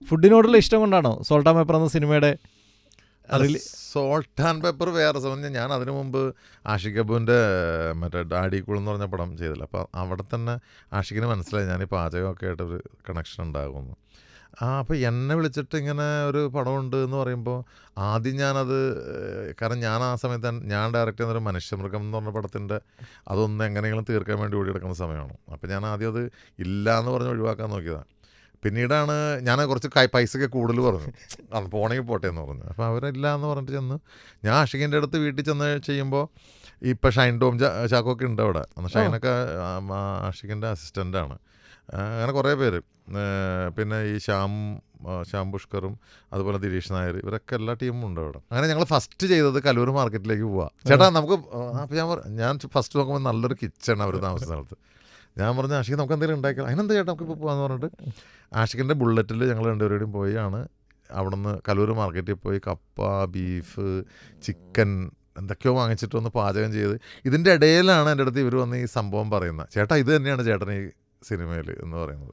ഫുഡിനോടുള്ള ഇഷ്ടം കൊണ്ടാണോ salt and pepper എന്ന സിനിമയുടെ സോൾട്ട് ആൻഡ് പെപ്പർ വേറെ സമയം ഞാൻ അതിനു മുമ്പ് ആഷിഖ് കപൂറിൻ്റെ മറ്റേ ഡാഡി കൂൾ എന്ന് പറഞ്ഞ പടം ചെയ്തില്ല. അപ്പോൾ അവിടെ തന്നെ ആഷിഖിന് മനസ്സിലായി ഞാൻ ഈ പാചകമൊക്കെ ആയിട്ടൊരു കണക്ഷൻ ഉണ്ടാകുമെന്ന്. അപ്പോൾ എന്നെ വിളിച്ചിട്ട് ഇങ്ങനെ ഒരു പടമുണ്ട് എന്ന് പറയുമ്പോൾ ആദ്യം ഞാനത്, കാരണം ഞാൻ ആ സമയത്ത് ഞാൻ ഡയറക്റ്റ് ചെയ്യുന്നൊരു മനുഷ്യമൃഗം എന്ന് പറഞ്ഞ പടത്തിൻ്റെ അതൊന്ന് എങ്ങനെയെങ്കിലും തീർക്കാൻ വേണ്ടി ഓടിയെടുക്കുന്ന സമയമാണ്. അപ്പോൾ ഞാൻ ആദ്യം അത് ഇല്ല എന്ന് പറഞ്ഞ് ഒഴിവാക്കാൻ നോക്കിയതാണ്. പിന്നീടാണ് ഞാൻ കുറച്ച് പൈസയൊക്കെ കൂടുതൽ പറഞ്ഞു, അത് പോണെങ്കിൽ പോട്ടെ എന്ന് പറഞ്ഞു. അപ്പോൾ അവരില്ല എന്ന് പറഞ്ഞിട്ട് ചെന്ന് ഞാൻ ആഷിഖിൻ്റെ അടുത്ത് വീട്ടിൽ ചെന്ന് ചെയ്യുമ്പോൾ ഇപ്പം ഷൈൻ ടോം ചാക്കോക്കെ ഉണ്ട് അവിടെ. അന്ന് ഷൈനൊക്കെ ആഷിഖിൻ്റെ അസിസ്റ്റൻ്റാണ്. അങ്ങനെ കുറേ പേര്, പിന്നെ ഈ ശ്യാം പുഷ്കറും അതുപോലെ ദിലീഷ് നായർ, ഇവരൊക്കെ എല്ലാ ടീമും ഉണ്ട് അവിടെ. അങ്ങനെ ഞങ്ങൾ ഫസ്റ്റ് ചെയ്തത് കലൂർ മാർക്കറ്റിലേക്ക് പോവാം. ചേട്ടാ നമുക്ക്, അപ്പോൾ ഞാൻ ഫസ്റ്റ് നോക്കുമ്പോൾ നല്ലൊരു കിച്ചൺ അവർ താമസിച്ച സ്ഥലത്ത്. ഞാൻ പറഞ്ഞു ആഷിഖ് നമുക്ക് എന്തെങ്കിലും ഉണ്ടാക്കിയാൽ, അതിനെന്താ ചേട്ടാ നമുക്കിപ്പോൾ പോകാമെന്ന് പറഞ്ഞിട്ട് ആഷിഖിൻ്റെ ബുള്ളറ്റിൽ ഞങ്ങൾ രണ്ടുപേരുടെയും പോയി ആണ് അവിടെ നിന്ന് കലൂർ മാർക്കറ്റിൽ പോയി കപ്പ, ബീഫ്, ചിക്കൻ എന്തൊക്കെയോ വാങ്ങിച്ചിട്ട് വന്ന് പാചകം ചെയ്ത്. ഇതിൻ്റെ ഇടയിലാണ് എൻ്റെ അടുത്ത് ഇവർ വന്ന് ഈ സംഭവം പറയുന്നത്, ചേട്ടാ ഇത് തന്നെയാണ് ചേട്ടൻ ഈ സിനിമയിൽ എന്ന് പറയുന്നത്.